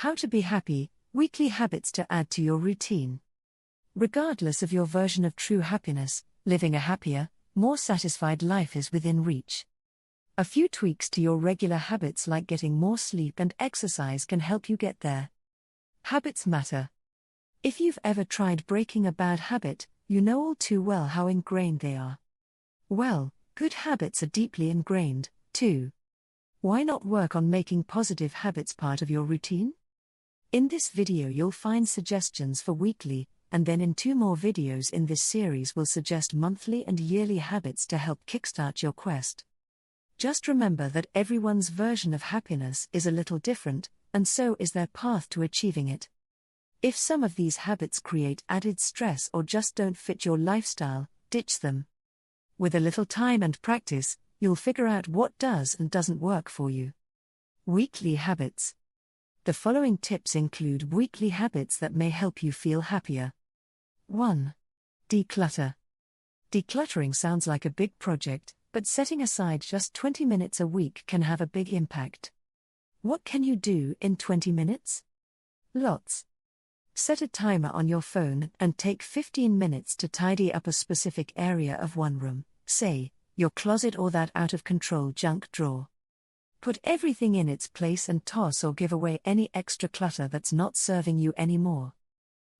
How to be happy, weekly habits to add to your routine. Regardless of your version of true happiness, living a happier, more satisfied life is within reach. A few tweaks to your regular habits like getting more sleep and exercise can help you get there. Habits matter. If you've ever tried breaking a bad habit, you know all too well how ingrained they are. Well, good habits are deeply ingrained, too. Why not work on making positive habits part of your routine? In this video you'll find suggestions for weekly, and then in 2 more videos in this series we'll suggest monthly and yearly habits to help kickstart your quest. Just remember that everyone's version of happiness is a little different, and so is their path to achieving it. If some of these habits create added stress or just don't fit your lifestyle, ditch them. With a little time and practice, you'll figure out what does and doesn't work for you. Weekly habits. The following tips include weekly habits that may help you feel happier. 1. Declutter. Decluttering sounds like a big project, but setting aside just 20 minutes a week can have a big impact. What can you do in 20 minutes? Lots. Set a timer on your phone and take 15 minutes to tidy up a specific area of one room, say, your closet or that out-of-control junk drawer. Put everything in its place and toss or give away any extra clutter that's not serving you anymore.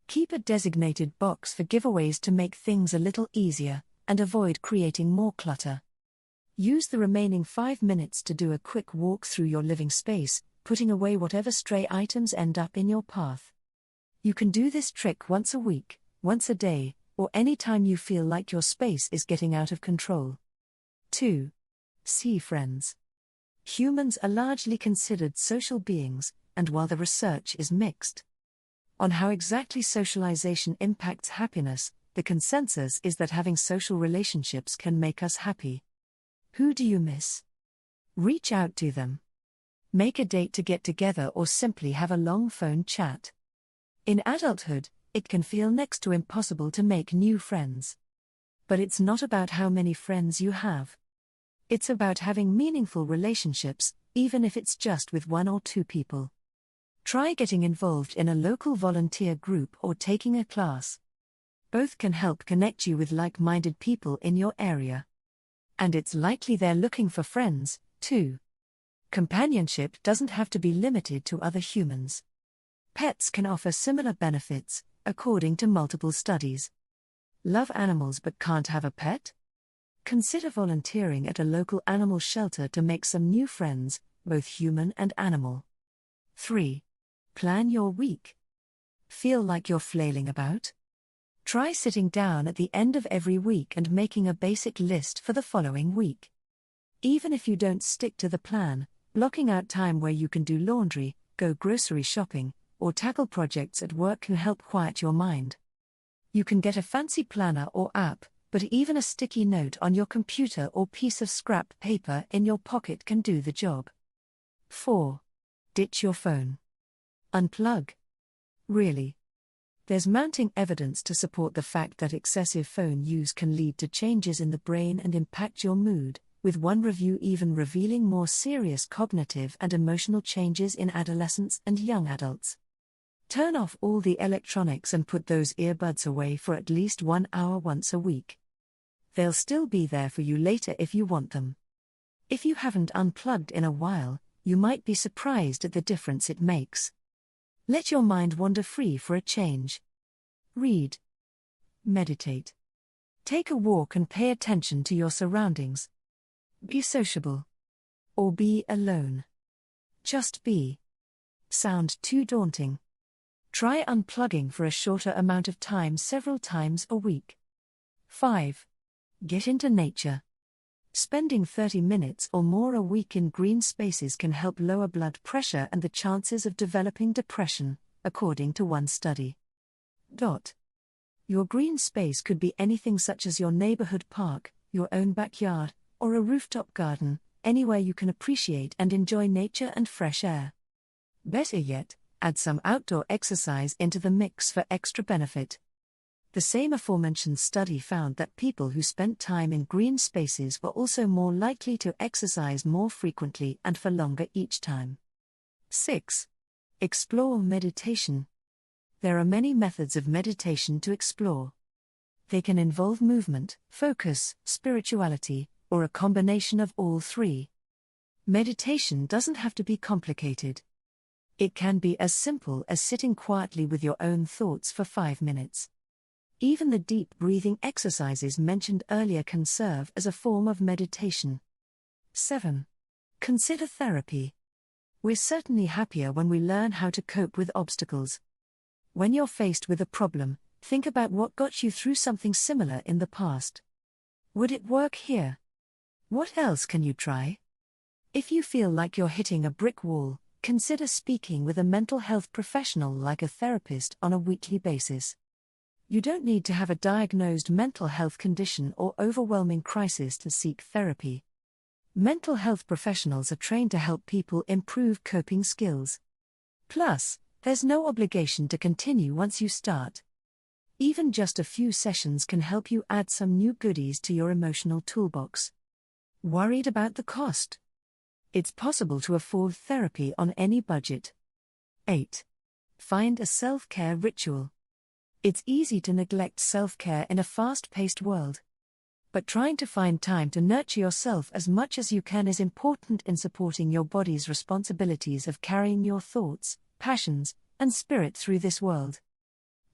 Keep a designated box for giveaways to make things a little easier, and avoid creating more clutter. Use the remaining 5 minutes to do a quick walk through your living space, putting away whatever stray items end up in your path. You can do this trick once a week, once a day, or any time you feel like your space is getting out of control. 2. See friends. Humans are largely considered social beings, and while the research is mixed on how exactly socialization impacts happiness, the consensus is that having social relationships can make us happy. Who do you miss? Reach out to them. Make a date to get together or simply have a long phone chat. In adulthood, it can feel next to impossible to make new friends. But it's not about how many friends you have. It's about having meaningful relationships, even if it's just with 1 or 2 people. Try getting involved in a local volunteer group or taking a class. Both can help connect you with like-minded people in your area. And it's likely they're looking for friends, too. Companionship doesn't have to be limited to other humans. Pets can offer similar benefits, according to multiple studies. Love animals but can't have a pet? Consider volunteering at a local animal shelter to make some new friends, both human and animal. 3. Plan your week. Feel like you're flailing about? Try sitting down at the end of every week and making a basic list for the following week. Even if you don't stick to the plan, blocking out time where you can do laundry, go grocery shopping, or tackle projects at work can help quiet your mind. You can get a fancy planner or app, but even a sticky note on your computer or piece of scrap paper in your pocket can do the job. 4. Ditch your phone. Unplug. Really? There's mounting evidence to support the fact that excessive phone use can lead to changes in the brain and impact your mood, with one review even revealing more serious cognitive and emotional changes in adolescents and young adults. Turn off all the electronics and put those earbuds away for at least 1 hour once a week. They'll still be there for you later if you want them. If you haven't unplugged in a while, you might be surprised at the difference it makes. Let your mind wander free for a change. Read. Meditate. Take a walk and pay attention to your surroundings. Be sociable. Or be alone. Just be. Sound too daunting? Try unplugging for a shorter amount of time several times a week. 5. Get into nature. Spending 30 minutes or more a week in green spaces can help lower blood pressure and the chances of developing depression, according to one study. Your green space could be anything such as your neighborhood park, your own backyard, or a rooftop garden, anywhere you can appreciate and enjoy nature and fresh air. Better yet, add some outdoor exercise into the mix for extra benefit. The same aforementioned study found that people who spent time in green spaces were also more likely to exercise more frequently and for longer each time. 6. Explore meditation. There are many methods of meditation to explore. They can involve movement, focus, spirituality, or a combination of all three. Meditation doesn't have to be complicated. It can be as simple as sitting quietly with your own thoughts for 5 minutes. Even the deep breathing exercises mentioned earlier can serve as a form of meditation. 7. Consider therapy. We're certainly happier when we learn how to cope with obstacles. When you're faced with a problem, think about what got you through something similar in the past. Would it work here? What else can you try? If you feel like you're hitting a brick wall, consider speaking with a mental health professional like a therapist on a weekly basis. You don't need to have a diagnosed mental health condition or overwhelming crisis to seek therapy. Mental health professionals are trained to help people improve coping skills. Plus, there's no obligation to continue once you start. Even just a few sessions can help you add some new goodies to your emotional toolbox. Worried about the cost? It's possible to afford therapy on any budget. 8. Find a self-care ritual. It's easy to neglect self-care in a fast-paced world. But trying to find time to nurture yourself as much as you can is important in supporting your body's responsibilities of carrying your thoughts, passions, and spirit through this world.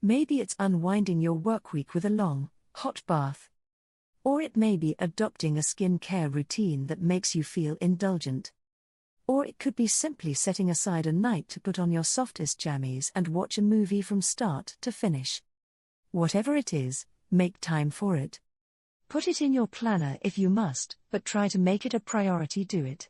Maybe it's unwinding your work week with a long, hot bath. Or it may be adopting a skincare routine that makes you feel indulgent. Or it could be simply setting aside a night to put on your softest jammies and watch a movie from start to finish. Whatever it is, make time for it. Put it in your planner if you must, but try to make it a priority. Do it.